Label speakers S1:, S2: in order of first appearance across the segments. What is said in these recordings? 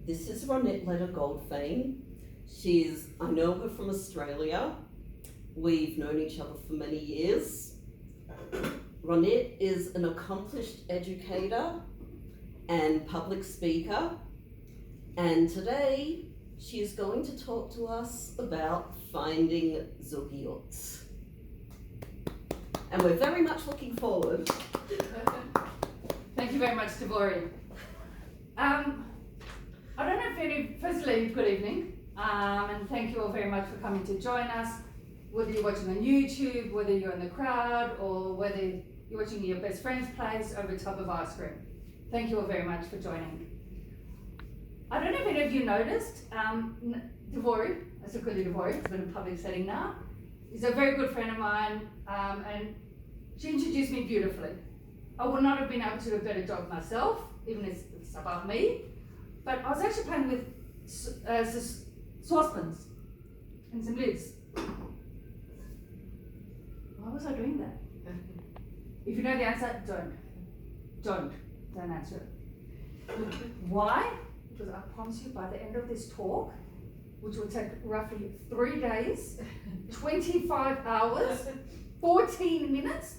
S1: This is Ronette Letter Goldfein. I know her from Australia. We've known each other for many years. Ronette is an accomplished educator and public speaker, and today she is going to talk to us about finding Zugiyot. And we're very much looking forward.
S2: Thank you very much, Devori. I don't know if firstly, good evening, and thank you all very much for coming to join us, whether you're watching on YouTube, whether you're in the crowd, or whether you're watching your best friend's place over top of our screen. Thank you all very much for joining. I don't know if any of you noticed, Devori, I still call you Devori, it's been a public setting now, is a very good friend of mine, and she introduced me beautifully. I would not have been able to do a better job myself, even if it's about me, but I was actually playing with saucepans and some lids. Why was I doing that? If you know the answer, don't answer it. Why? Because I promise you by the end of this talk, which will take roughly 3 days, 25 hours, 14 minutes,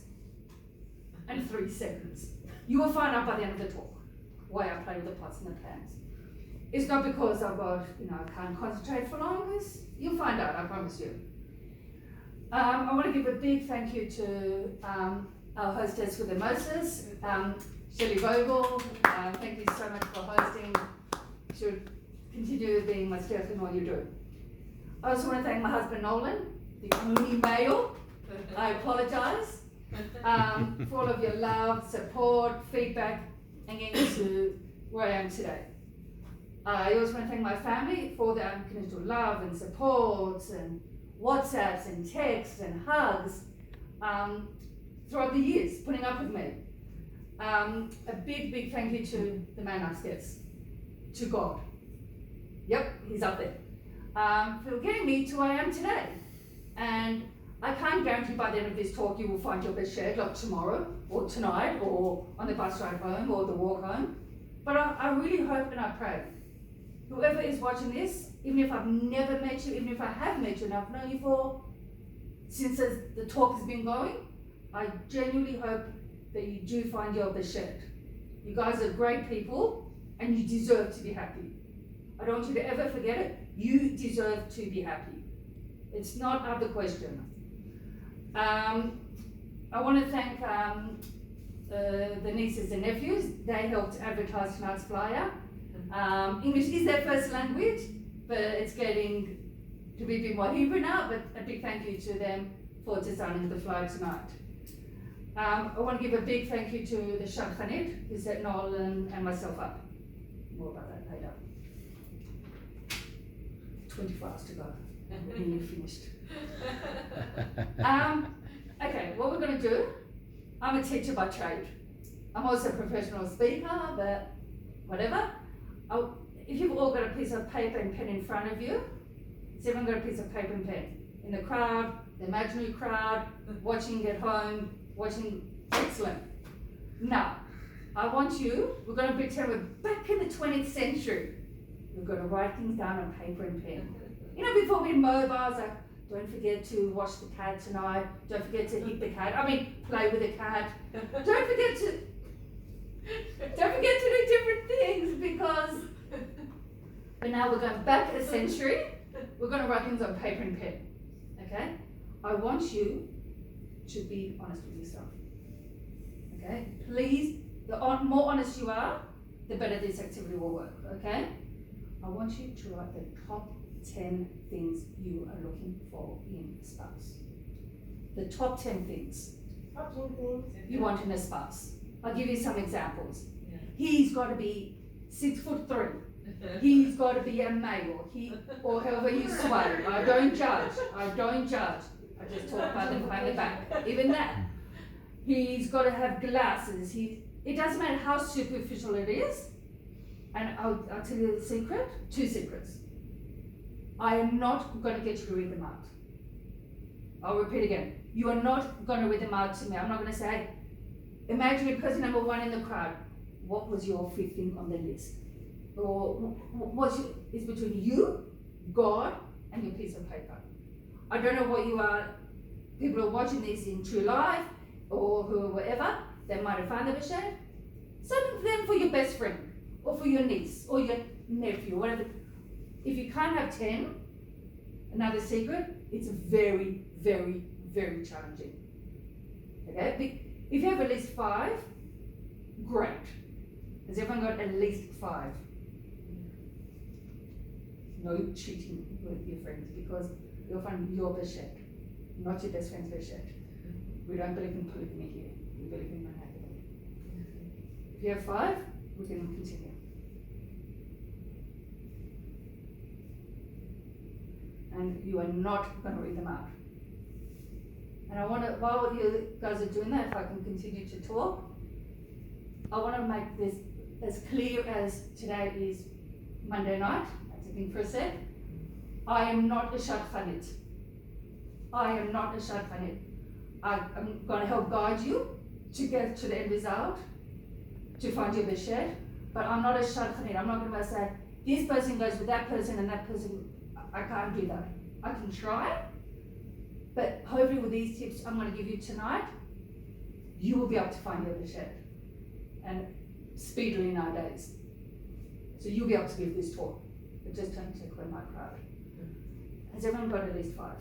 S2: and 3 seconds. You will find out by the end of the talk why I play with the pots and the pans. It's not because I've got, I can't concentrate for long. You'll find out, I promise you. I want to give a big thank you to our hostess with the Moses, Shelley Vogel. Thank you so much for hosting. You should continue being my strength in all you do. I also want to thank my husband Nolan, the only male. I apologize for all of your love, support, feedback, and getting to where I am today. I also want to thank my family for their unconditional love and support and WhatsApps and texts and hugs throughout the years, putting up with me. A big thank you to the man upstairs, to God. Yep, he's up there. For getting me to where I am today. And I can't guarantee by the end of this talk you will find your best shed like tomorrow or tonight or on the bus ride home or the walk home. But I really hope and I pray whoever is watching this, even if I've never met you, even if I have met you and I've known you for since the talk has been going, I genuinely hope that you do find your best shed. You guys are great people and you deserve to be happy. I don't want you to ever forget it. You deserve to be happy. It's not out of the question. I want to thank the nieces and nephews. They helped advertise tonight's flyer. English is their first language, but it's getting to be a bit more Hebrew now, but a big thank you to them for designing the flyer tonight. I want to give a big thank you to the Shadchanit who set Nolan and myself up. More about that later. 24 hours to go. We're nearly finished. Okay, what we're going to do, I'm a teacher by trade. I'm also a professional speaker, but whatever. If you've all got a piece of paper and pen in front of you, has everyone got a piece of paper and pen? In the crowd, the imaginary crowd, watching at home, excellent. Now, I want you, we're going to pretend we're back in the 20th century. We're going to write things down on paper and pen. Before we had mobiles, like, don't forget to wash the cat tonight, don't forget to hit the cat, play with the cat. Don't forget to do different things because, but now we're going back a century, we're going to write things on paper and pen, okay? I want you to be honest with yourself, okay? Please, the more honest you are, the better this activity will work, okay? I want you to write the top 10 things you are looking for in a spouse. The top 10 things you want in a spouse. I'll give you some examples. Yeah. He's got to be 6'3". He's got to be a male. Or however you sway. I don't judge. I just talk about them behind the back. Even that. He's got to have glasses. It doesn't matter how superficial it is. And I'll tell you the secret. 2 secrets. I am not going to get you to read them out. I'll repeat again. You are not going to read them out to me. I'm not going to say, imagine person number 1 in the crowd. What was your 5th thing on the list? or is between you, God, and your piece of paper. I don't know what you are. People are watching this in true life or whoever. They might have found the Beshed. Send them for your best friend or for your niece or your nephew, whatever. If you can't have 10, another secret, it's very, very, very challenging. Okay? If you have at least 5, great. Has everyone got at least 5? No cheating with your friends because you'll find your Beshed, not your best friend's Beshed. We don't believe in polygamy here. We believe in monogamy. If you have 5, we can continue. And you are not going to read them out. And I want to, while you guys are doing that, if I can continue to talk, I want to make this as clear as today is Monday night. That's a thing for a sec. I am not a shadchanit. I am not a shadchanit. I'm going to help guide you to get to the end result, to find your Beshed, but I'm not a shadchanit. I'm not going to say, this person goes with that person and that person. I can't do that. I can try, but hopefully with these tips I'm going to give you tonight, you will be able to find your Beshed, and speedily nowadays. So you'll be able to give this talk. But just don't take away my crowd. Has everyone got at least 5?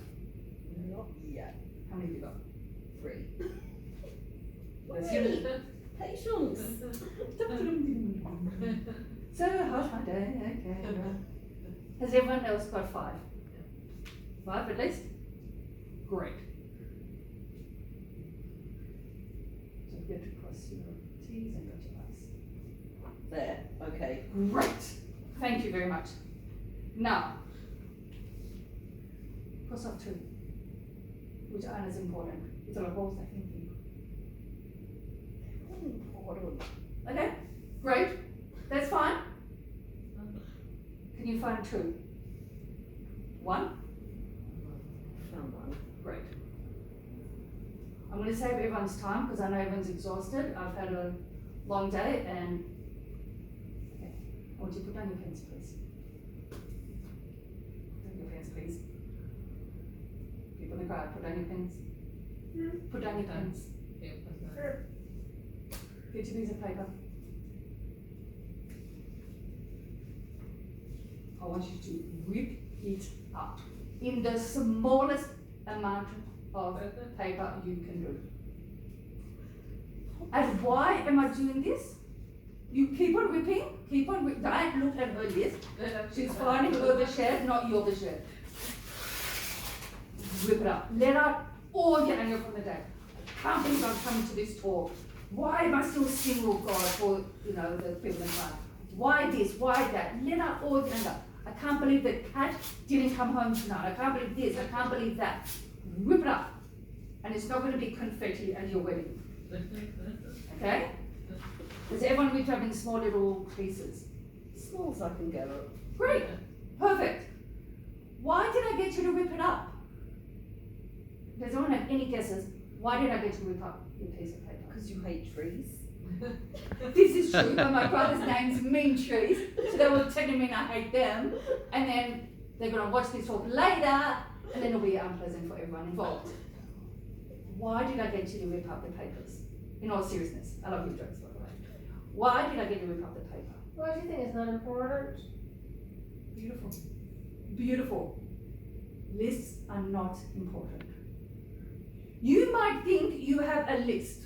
S1: Not yet.
S2: How many have you got?
S1: 3.
S2: Let's
S1: Hey,
S2: give it.
S1: patience.
S2: So how's my day? Okay. Has everyone else got 5? 5 at least? Great. So get to cross your T's and dot your I's.
S1: There, okay.
S2: Great. Thank you very much. Now, cross off 2, which aren't as important. It's all about I think.
S1: Important.
S2: Okay, great. That's fine. Can you find 2? 1?
S1: Found one.
S2: Great. I'm going to save everyone's time because I know everyone's exhausted. I've had a long day and okay. I want you to put down your pens, please. Put down your pens, please. People in the crowd, put down your pens. Put down your pens. Get your piece of paper. I want you to rip it up in the smallest amount of paper you can do. And why am I doing this? You keep on ripping, don't look at her list. She's finding her Beshed, not your Beshed. Rip it up. Let out all your anger from the day. I can't believe I'm coming to this talk. Why am I still single, God, for the people in front? Why this? Why that? Let out all your anger. I can't believe the cat didn't come home tonight. I can't believe this. I can't believe that. Rip it up. And it's not going to be confetti at your wedding. Okay? Does everyone reach up in small little pieces?
S1: Small as I can get it.
S2: Great. Perfect. Why did I get you to rip it up? Does anyone have any guesses? Why did I get you to rip up your piece of paper?
S1: Because you hate trees.
S2: This is true, but my brother's name's Mean Trees, so they will technically mean I hate them, and then they're going to watch this talk later, and then it'll be unpleasant for everyone involved. Why did I get you to rip up the papers? In all seriousness, I love your jokes, by the way. Why did I get you to rip up the paper?
S3: Why do you think it's not important?
S2: Beautiful. Beautiful. Lists are not important. You might think you have a list.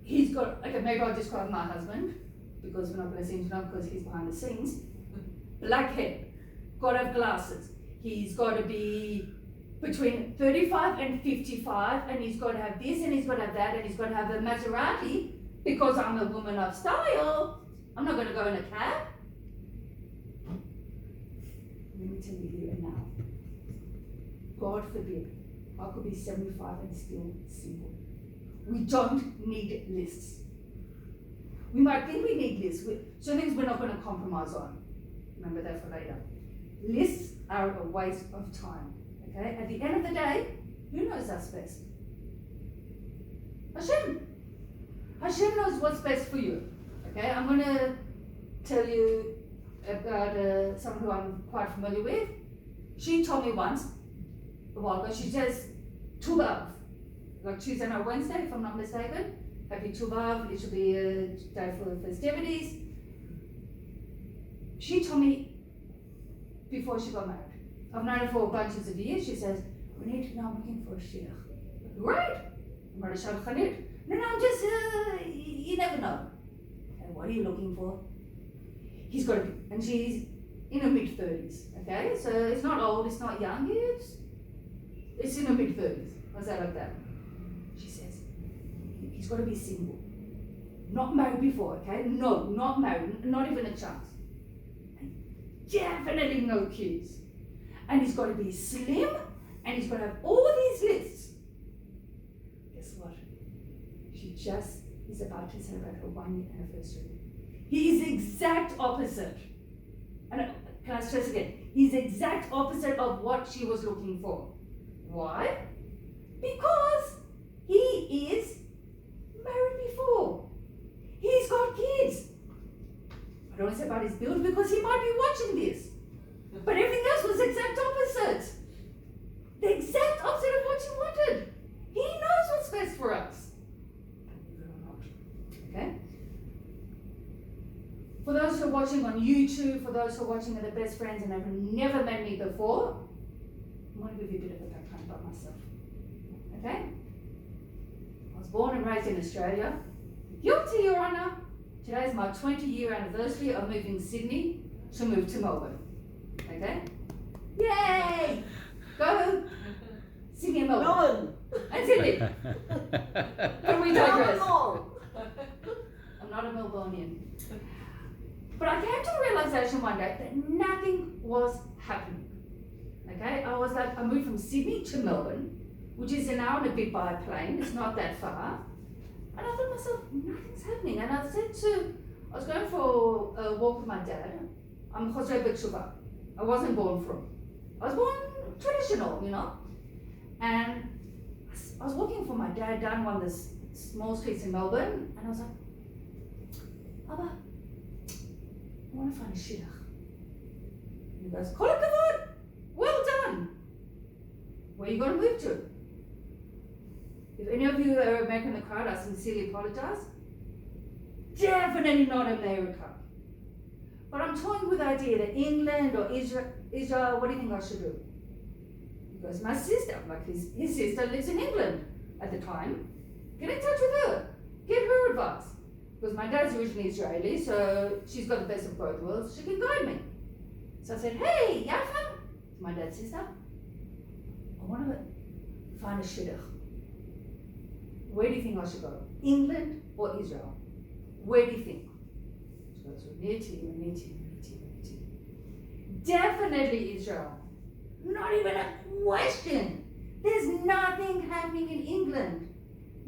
S2: He's got, okay, maybe I'll describe my husband, because we're not going to see him tonight because he's behind the scenes. Black hair, got to have glasses. He's got to be between 35 and 55, and he's got to have this, and he's got to have that, and he's got to have a Maserati, because I'm a woman of style. I'm not going to go in a cab. Let me tell you here and now. God forbid, I could be 75 and still single. We don't need lists. We might think we need lists. Some things we're not going to compromise on. Remember that for later. Lists are a waste of time. Okay? At the end of the day, who knows us best? Hashem. Hashem knows what's best for you. Okay? I'm going to tell you about someone who I'm quite familiar with. She told me once, a while ago, she says, Tubav, like Tuesday night, Wednesday, if I'm not mistaken. Happy Tubav, it should be a day for the festivities. She told me before she got married. I've known her for bunches of years. She says, we need to know, I'm looking for a sheikh. Right? I'm not a sheikh Khalid. No, I'm just, you never know. And what are you looking for? He's got to be, and she's in her mid-30s, okay? So it's not old, it's not young, it's in her mid-30s. I'll say like that. She says, he's got to be single. Not married before, okay? No, not married, not even a chance. And definitely no kids. And he's got to be slim, and he's got to have all these lists. Guess what? She just is about to celebrate her 1-year anniversary. He is the exact opposite. And can I stress again? He's the exact opposite of what she was looking for. Why? Because he is married before. He's got kids. I don't want to say about his build because he might be watching this. But everything else was the exact opposite. The exact opposite of what she wanted. He knows what's best for us. Believe it or not. Okay? For those who are watching on YouTube, for those who are watching are the best friends and have never met me before, I'm going to give you a bit of a background about myself. Okay? I was born and raised in Australia. Guilty, Your Honour. Today is my 20-year anniversary of moving Sydney to move to Melbourne. Okay? Yay! Go! Sydney and Melbourne. And Sydney. But we digress. I'm not a Melbourneian. But I came to a realization one day that nothing was happening. Okay? I moved from Sydney to Melbourne, which is an hour and a bit by plane. It's not that far. And I thought to myself, nothing's happening. And I was going for a walk with my dad. I'm Jose Betshuva. I wasn't born from. I was born traditional, you know. And I was walking for my dad down one of the small streets in Melbourne, and I was like, Abba, I want to find a sheikh. And he goes, Kol hakavod, well done. Where are you going to move to? If any of you are American in the crowd, I sincerely apologize. Definitely not America. But I'm toying with the idea that England or Israel, what do you think I should do? He goes, my sister, like his sister lives in England at the time. Get in touch with her. Get her advice. Because my dad's originally Israeli, so she's got the best of both worlds. She can guide me. So I said, hey, Yafa, my dad's sister, I want to find a shidduch. Where do you think I should go? England or Israel? Where do you think? She goes, near to you. Definitely Israel. Not even a question. There's nothing happening in England.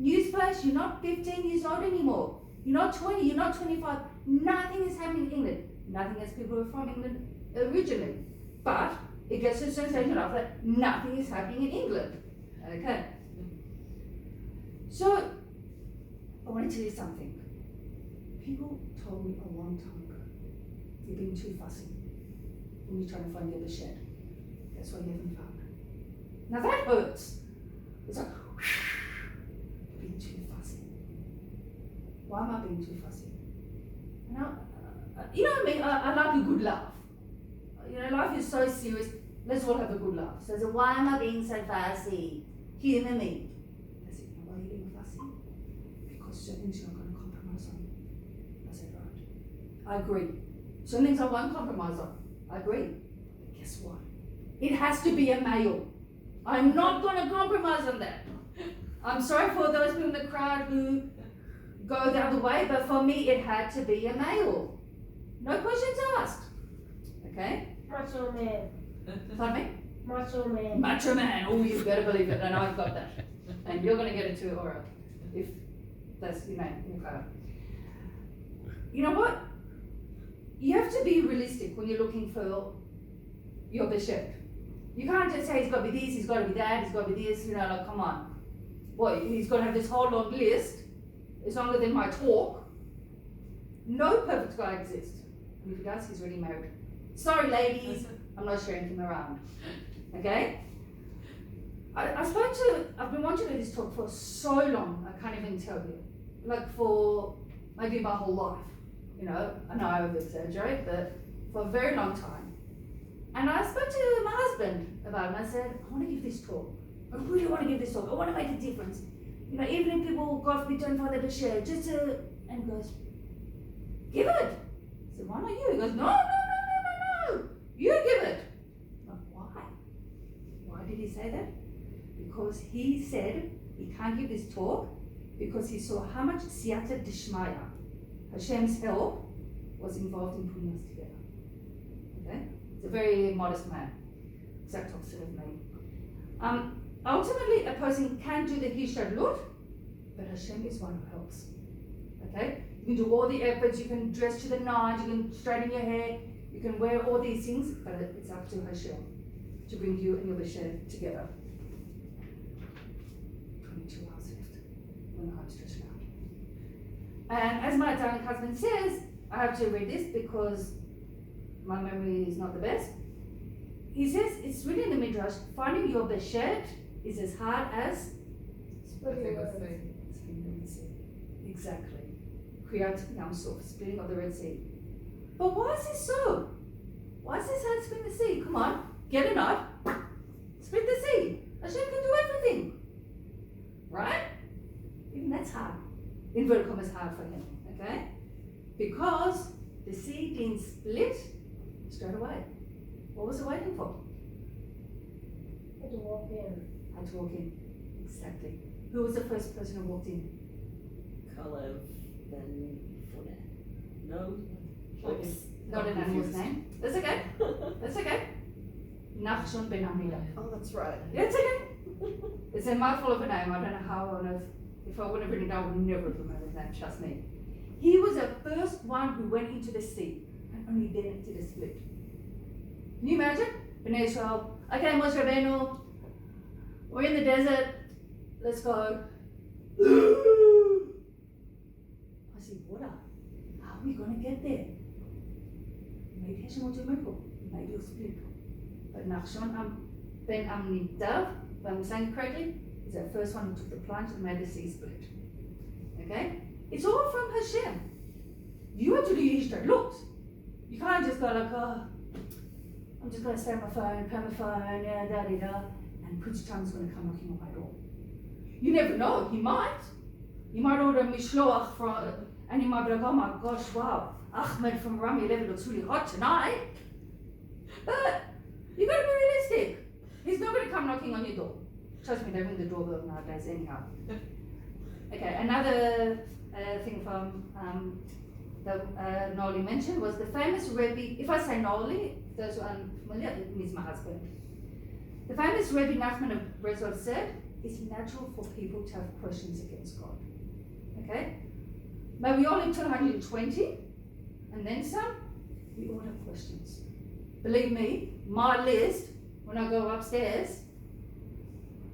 S2: Newsflash, you're not 15 years old anymore. You're not 20, you're not 25. Nothing is happening in England. Nothing as people who are from England originally. But it gets to a certain stage enough that nothing is happening in England. Okay. So, I want to tell you something. People told me a long time ago, you're being too fussy when you're trying to find the other shed. That's why you haven't found it. Now that hurts. It's like, being too fussy. Why am I being too fussy? You know what I mean? I like a good laugh. You know, life is so serious. Let's all have a good laugh. So, why am I being so fussy? Humour me. I said, why are you being fussy? Because certain things you're not going to compromise on. I said, right. I agree. Certain things I won't compromise on. I agree. But guess what? It has to be a male. I'm not going to compromise on that. I'm sorry for those people in the crowd who go the other way, but for me it had to be a male. No questions asked. Okay?
S3: Macho man.
S2: Pardon me?
S3: Macho man.
S2: Macho man. Oh, you better believe it. And I've got that. And you're going to get it too, Aura. If that's your name in the crowd. You know what? You have to be realistic when you're looking for your bishop. You can't just say he's got to be this, he's got to be that, he's got to be this, you know, like, come on. Boy, he's got to have this whole long list. It's longer than my talk. No perfect guy exists. And if he does, he's already married. Sorry, ladies, I'm not sharing him around. Okay? I've been wanting to do this talk for so long, I can't even tell you. Like for maybe my whole life. You know, I know I over exaggerate, but for a very long time. And I spoke to my husband about it and I said, I want to give this talk. I really want to give this talk. I want to make a difference. You know, even if people, God forbid, don't find their share, just to, and he goes, give it. I said, why not you? He goes, no. You give it. I'm like, why? Why did he say that? Because he said he can't give this talk because he saw how much siyata dishmaya, Hashem's help, was involved in putting us together. Okay? He's a very modest man. Exact opposite of me. Ultimately, a person can do the hishtadlut, but Hashem is one who helps. Okay? You can do all the efforts, you can dress to the nines, you can straighten your hair, you can wear all these things, but it's up to Hashem to bring you and your B'Shem together. 22 hours left when I'm stretched out. And as my darling husband says, I have to read this because my memory is not the best. He says it's written in the Midrash, finding your B'Shem is as hard as
S3: Splitting the Red
S2: splitting the Red Sea. Exactly. Kriyat Yam Suf, splitting of the Red Sea. But why is this so? Why is this hard to split the sea? Come on, get a knife, split the sea. Hashem can do everything. Right? Even that's hard. Inverted commas hard for him. Okay? Because the sea didn't split straight away. What was it waiting for?
S3: Had to walk in.
S2: Had to walk in. Exactly. Who was the first person who walked in?
S1: Kalev, then Fournette. No?
S2: Oops. Not an animal's name. That's okay. That's okay. Nachshon ben Amida.
S1: Oh, that's right.
S2: It's okay. It's a mouthful of a name. I don't know how on earth. If I would have written it down, I would never have remembered his name. Trust me. He was the first one who went into the sea, and only then it did a split. Can you imagine? Bnei Israel. Okay, Moshe Rabbeinu. We're in the desert. Let's go. I see water. How are we going to get there? Maybe Hashem will do a miracle. Maybe it'll split. But Nachshon ben Amminadab, if I'm saying it correctly, is the first one who took the plunge and made the sea split. Okay? It's all from Hashem. You have to do your hishtadlut. You can't just go like, oh, I'm just going to stay on my phone, pay my phone, yeah, da-da-da, and Prince Charm's going to come knocking on my door. You never know, he might. He might order a mishloach from, and he might be like, oh my gosh, wow, Ahmed from Rami 11 looks really hot tonight. But you got to be realistic. He's not going to come knocking on your door. Trust me, they ring the doorbell nowadays anyhow. Okay, another thing from that Noli mentioned was the famous Rebbe. If I say Noli, those who are unfamiliar, it means my husband. The famous Rebbe Nachman of Breslov said, it's natural for people to have questions against God. Okay? But we all live to 120, and then some, we all have questions. Believe me, my list, when I go upstairs,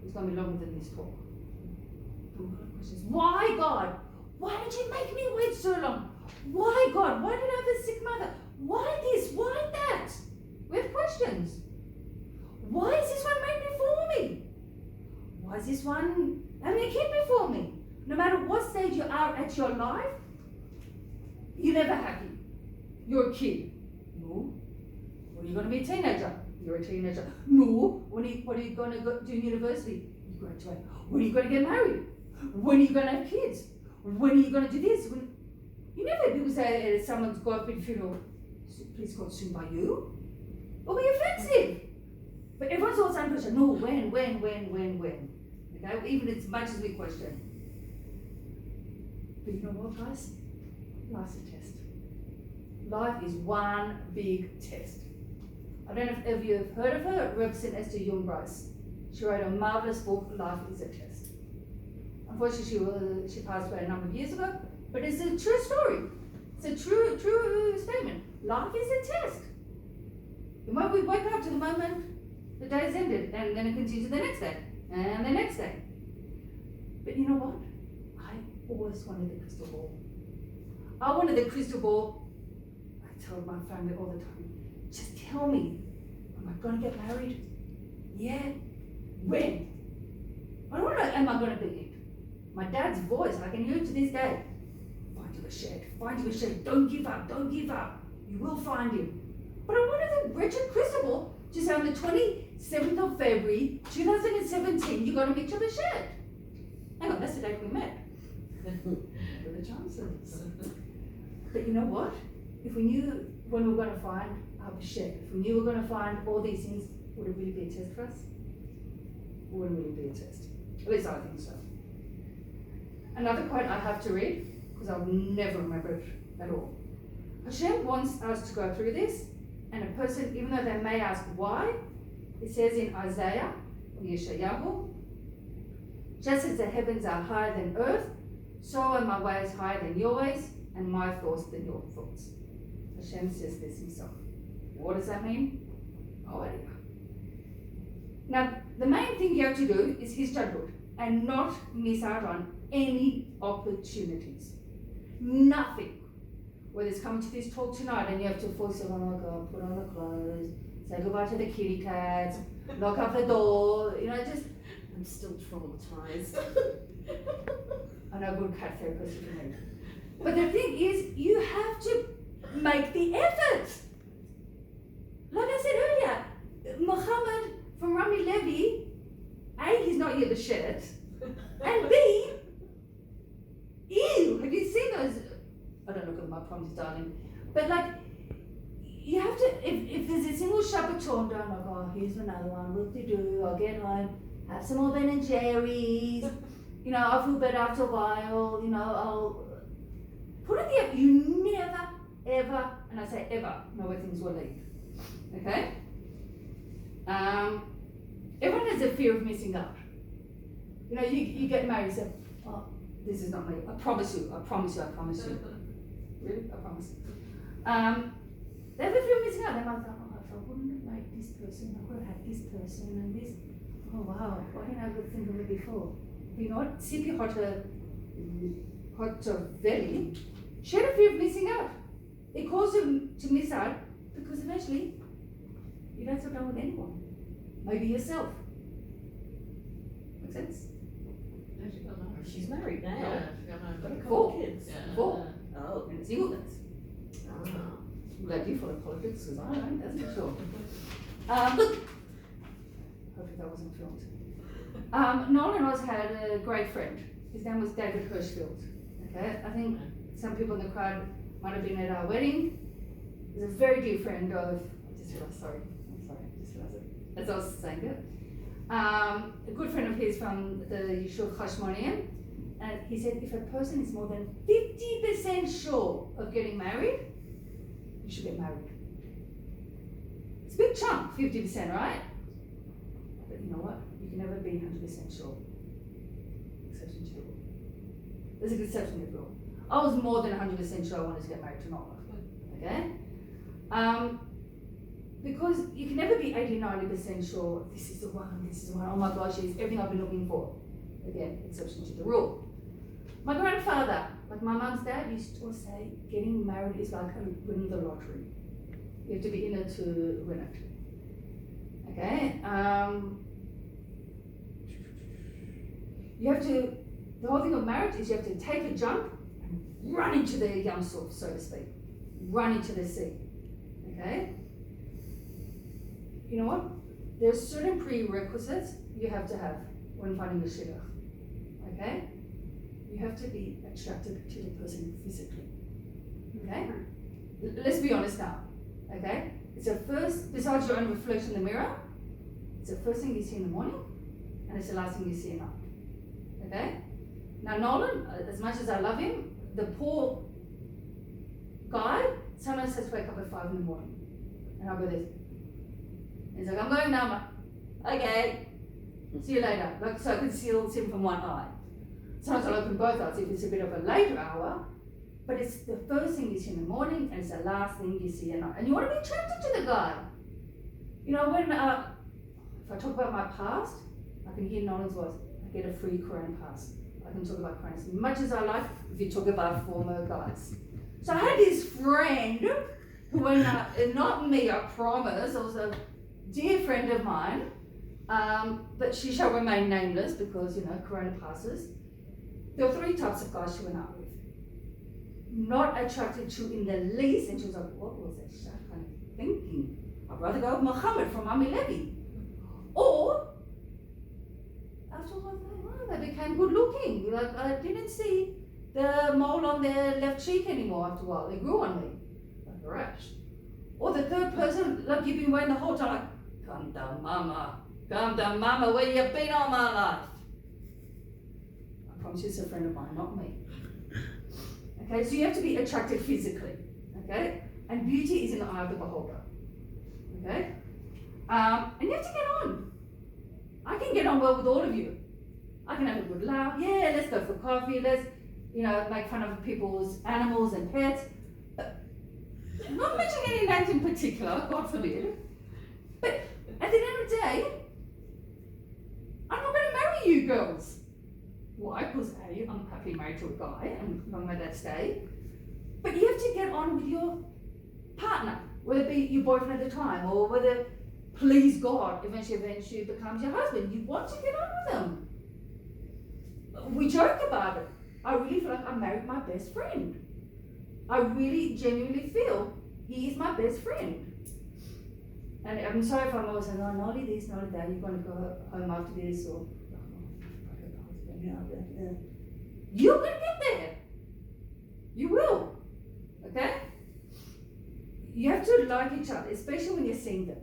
S2: is going to be longer than this talk. We all have questions. Why, God? Why did you make me wait so long? Why, God? Why did I have a sick mother? Why this? Why that? We have questions. Why is this one made before me? Why is this one having a kid before me? No matter what stage you are at your life, you're never happy. You're a kid. No. When are you going to be a teenager? You're a teenager. No. What are you going to go do in university? You graduate. When are you going to get married? When are you going to have kids? When are you going to do this? You never hear people say someone's got a big funeral. Please God, soon by you. It'll be offensive. But everyone's always under pressure. No, when? Okay, even as much as we question. But you know what, guys? Life's a test. Life is one big test. I don't know if any of you have heard of her, Reverend Esther Young-Bryce. She wrote a marvelous book, Life is a Test. Unfortunately, she passed away a number of years ago, but it's a true story. It's a true statement. Life is a test. The moment we wake up to the moment the day is ended, and then it continues the next day, and the next day. But you know what? I always wanted the crystal ball. I wanted the crystal ball. I tell my family all the time, just tell me, am I going to get married? Yeah. When? I don't want to know, am I going to be it? My dad's voice, I can hear it to this day. Find you a shed, find you a shed, don't give up, don't give up. You will find him. But I wanted the wretched Christabel to say on the 27th of February, 2017, you're going to meet you at the shed. Hang on, that's the date we met. What are the chances? But you know what? If we knew when we were going to find our shed, if we knew we were going to find all these things, would it really be a test for us? It wouldn't really be a test. At least I think so. Another quote I have to read, because I'll never remember it at all. Hashem wants us to go through this, and a person, even though they may ask why, it says in Isaiah, or Yeshayahu, just as the heavens are higher than earth, so are my ways higher than your ways, and my thoughts than your thoughts. Hashem says this himself. What does that mean? Oh, anyway. Now, the main thing you have to do is hishtadlut, and not miss out on any opportunities. Nothing. Whether it's coming to this talk tonight and you have to force it, oh my God, put on the clothes, say goodbye to the kitty cats, lock up the door, just.
S1: I'm still traumatized.
S2: I know good cat therapist you can make. But the thing is, you have to make the effort. Like I said earlier, Muhammad from Rami Levi, A, he's not yet the shed, and B, ew, have you seen those? I don't look at my promise, darling. But you have to, if there's a single Shabbaton, don't like, oh, here's another one, what to do, I'll get home, have some more Ben and Jerry's, I'll feel better after a while, I'll put it there. You never, ever, and I say ever, know where things will lead. Okay? Everyone has a fear of missing out. You get married and say, oh, this is not me. I promise you. Really? I promise. They have a fear of missing out. They might think, oh, if I wouldn't have made this person, I would have had this person and this. Oh, wow. Why didn't I ever think of it before? You know what? Sippy Hotovelli, she had a fear of missing out. It caused her to miss out because eventually you don't settle down with anyone. Maybe yourself. Make sense?
S4: No, she got married.
S1: She's married now.
S4: Yeah, she got married.
S1: Got a couple
S2: Four.
S1: of kids.
S4: Yeah.
S2: Four.
S1: Oh.
S2: And singleness.
S1: Ah.
S2: I'm glad you follow politics because I don't, that's for sure. Hopefully that wasn't filmed. Nolan also had a great friend. His name was David Hirschfield. Okay, I think some people in the crowd might have been at our wedding. He's a very dear friend of. I just realized it. As I was saying it. A good friend of his from the Yishuv Chashmonaim, and he said if a person is more than 50% sure of getting married, you should get married. It's a big chunk, 50%, right? But you know what? You can never be 100% sure. Exception to the rule. There's an exception to the rule. I was more than 100% sure I wanted to get married to Nolan. Okay? Because you can never be 80-90% sure this is the one, oh my gosh, it's everything I've been looking for. Again, exception to the rule. My grandfather, like my mum's dad, used to say getting married is like winning the lottery. You have to be in it to win it. Okay? You have to, the whole thing of marriage is you have to take a jump and run into the Yam Suf, so to speak. Run into the sea. Okay? You know what? There's certain prerequisites you have to have when finding a shidduch. Okay? You have to be attracted to the person physically. Okay? Let's be honest now. Okay? It's the first, besides your own reflection in the mirror, it's the first thing you see in the morning, and it's the last thing you see at night. Okay? Now Nolan, as much as I love him, the poor guy sometimes has to wake up at 5 in the morning. And I'll go this. He's like, I'm going now, ma. Okay. See you later. Like, so I can still see him from one eye. Sometimes I'll open both eyes if it's a bit of a later hour, but it's the first thing you see in the morning and it's the last thing you see at night. And you want to be attracted to the guy. You know, when, if I talk about my past, I can hear Nolan's voice. I get a free Quran pass. I can talk about Quran as much as I like if you talk about former guys. So I had this friend when not me, I promise. It was a dear friend of mine, but she shall remain nameless because Corona passes. There were 3 types of guys she went out with. Not attracted to in the least, and she was like, "What was that shit kind of thinking? I'd rather go with Muhammad from Mummy Levy." Or after a while, they became good looking. Like I didn't see the mole on their left cheek anymore after a while. They grew on me like a rash. Or the third person, like you've been waiting the whole time, like, come down, mama, where you been all my life? I promise you it's a friend of mine, not me. Okay, so you have to be attracted physically, okay? And beauty is in the eye of the beholder, okay? And you have to get on. I can get on well with all of you. I can have a good laugh. Yeah, let's go for coffee. Let's, make fun of people's animals and pets. Not mentioning any names in particular, God forbid. But at the end of the day, I'm not going to marry you girls. Why? Because A, I'm happily married to a guy and I'm at that stage. But you have to get on with your partner, whether it be your boyfriend at the time or whether, please God, eventually becomes your husband. You want to get on with them. We joke about it. I really feel like I married my best friend. I really genuinely feel he is my best friend. And I'm sorry if I'm always saying, oh, naughty this, naughty that, you're going to go home after this, or you're going to get there. You will. Okay? You have to like each other, especially when you're single.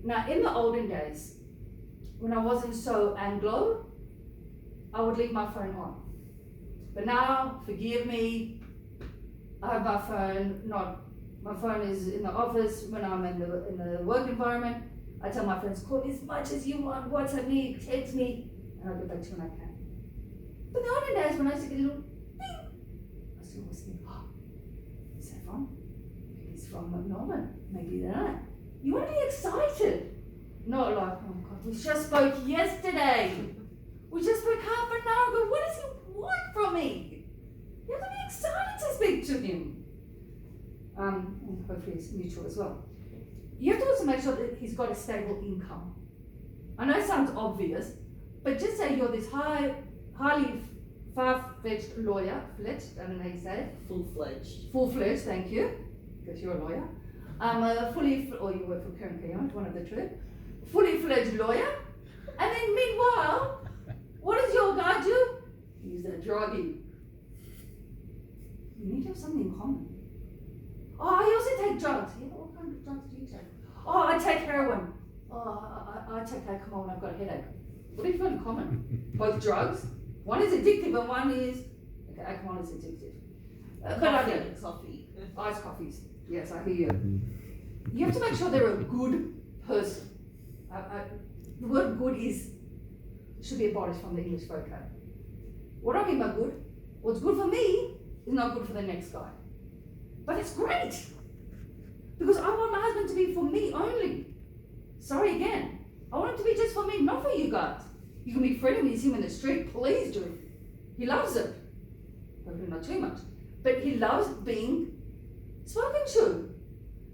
S2: Now, in the olden days, when I wasn't so Anglo, I would leave my phone on. But now, forgive me, I have my phone is in the office when I'm in the work environment. I tell my friends, call as much as you want, WhatsApp me, text me, and I'll get back to you when I can. But the olden days, when I used to get a little ding, I still was thinking, oh, is that from? Maybe it's from Norman, maybe they're. You want to be excited. Not like, oh God, we just spoke yesterday. We just spoke half an hour ago. What does he want from me? You have to be excited to speak to him. And hopefully it's mutual as well. You have to also make sure that he's got a stable income. I know it sounds obvious, but just say you're this highly far-fetched lawyer, I don't know how you say it. Full-fledged, thank you, because you're a lawyer. Or you work for Karen Pion, one of the two. Fully-fledged lawyer. And then meanwhile, what does your guy do? He's a druggie. You need to have something in common. Oh, I also take drugs. Yeah, what kind of drugs do you take? Oh, I take heroin. Oh, I take alcohol when I've got a headache. What have you got in common? Both drugs. One is addictive and one is, okay, alcohol is addictive.
S1: Coffee.
S2: Iced coffees. Yes, I hear you. You have to make sure they're a good person. The word good should be abolished from the English vocab. What do I mean by good? What's good for me is not good for the next guy. But it's great. Because I want my husband to be for me only. Sorry again. I want him to be just for me, not for you guys. You can be friendly with him in the street, please do. He loves it. Hopefully not too much. But he loves being spoken to.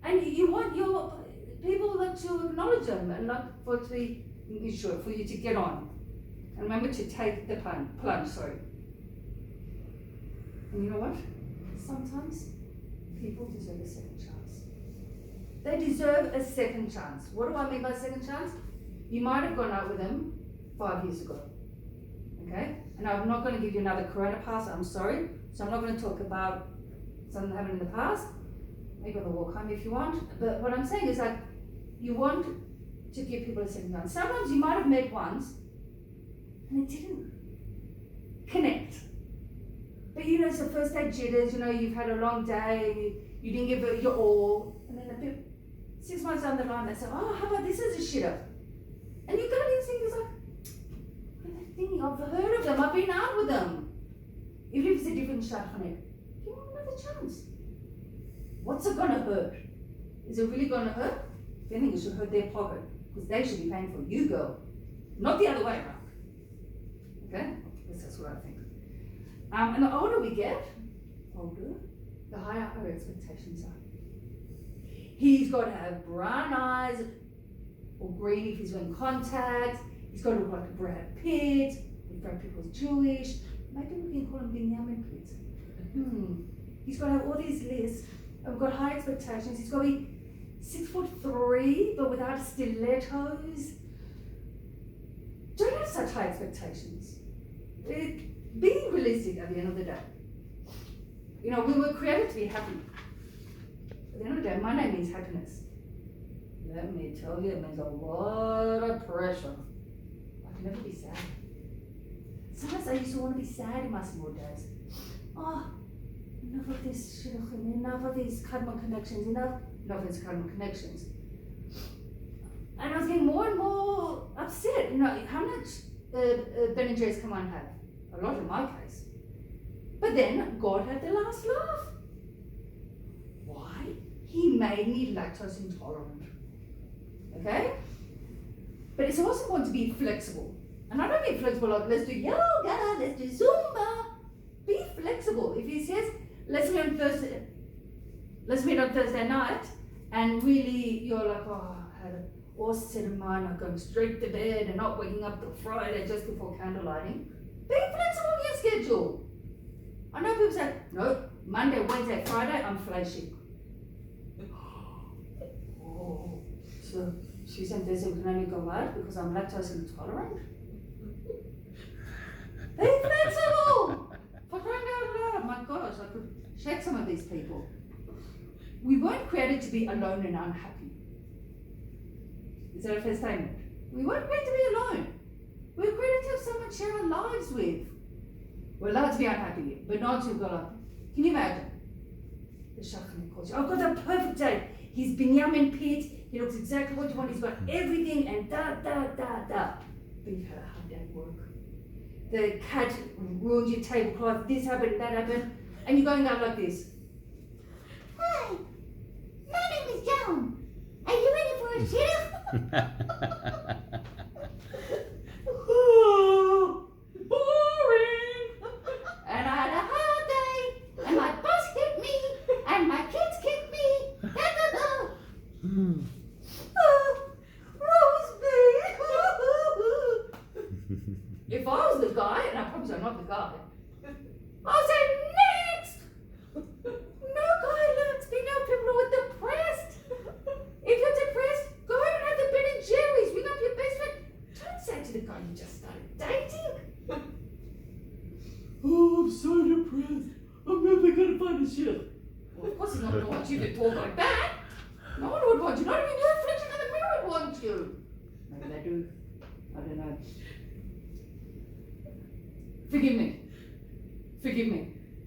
S2: And you want your people to acknowledge them and not for it to be sure for you to get on. And remember to take the plunge. And you know what? Sometimes people deserve a second chance. They deserve a second chance. What do I mean by second chance? You might have gone out with them 5 years ago. Okay? And I'm not going to give you another Corona pass, I'm sorry. So I'm not going to talk about something that happened in the past. Maybe on the walk home if you want. But what I'm saying is that you want to give people a second chance. Sometimes you might have met once and it didn't connect. But it's the first day jitters, you've had a long day, you didn't give it your all, and then 6 months down the line they say, oh, how about this as a shitter? And you go to these things like, what are they thinking? I've heard of them, I've been out with them. Even if it's a different shot on it, give them another chance. What's it gonna hurt? Is it really gonna hurt? If anything, it should hurt their pocket, because they should be paying for you, girl, not the other way around. Okay? That's what I think. And the older we get, the higher our expectations are. He's got to have brown eyes, or green if he's wearing contacts. He's got to look like a Brad Pitt, if Brad Pitt was Jewish. Maybe we can call him Benjamin Pitt. He's got to have all these lists, and we've got high expectations. He's got to be 6'3", but without stilettos. Don't have such high expectations. Be realistic at the end of the day. You know, we were created to be happy. At the end of the day, my name means happiness. Let me tell you, it means a lot of pressure. I can never be sad. Sometimes I used to want to be sad in my small days. Oh, enough of this shidduchim, enough of these karma connections, enough of these karma connections. And I was getting more and more upset. You know, how much Ben and Jerry's can one have? A lot in my case. But then God had the last laugh. Why? He made me lactose intolerant. Okay? But it's also going to be flexible. And I don't mean flexible like let's do yoga, let's do Zumba. Be flexible. If he says let's meet on Thursday night, and really you're like, oh, I had an awesome set of mind, I'm going straight to bed and not waking up till Friday just before candlelighting. Be flexible in your schedule. I know people say, no, Monday, Wednesday, Friday, I'm flashy. Oh, so Tuesday and Thursday we can only go out because I'm lactose intolerant? Be flexible! For crying out loud, my gosh, I could shake some of these people. We weren't created to be alone and unhappy. Is that a fair statement? We weren't created to be alone. We were created to have someone to share our lives with. We're allowed to be unhappy, but not to go like, can you imagine? The shachar culture. I've got the perfect date. He's Benjamin Pitt. He looks exactly what you want. He's got everything and da. But you've had a hard day at work. The cat ruined your tablecloth. This happened, that happened. And you're going out like this. Hi, my name is Joan. Are you ready for a shidduch? Boring. And I had a hard day. And my boss hit me. And my kids kicked me. If I was the guy, and I promise I'm not the guy, I'll say next! No guy likes being out people who are depressed. If you're depressed, go ahead and have the Ben and Jerry's. Ring up your best friend. Don't say to the guy you just started dating. Oh, I'm so depressed. I'm never gonna find a shit. Well, of course he's not gonna want you to talk like that. No one would want you. Not even your reflection in the mirror would want you. Maybe they do. I don't know. Forgive me.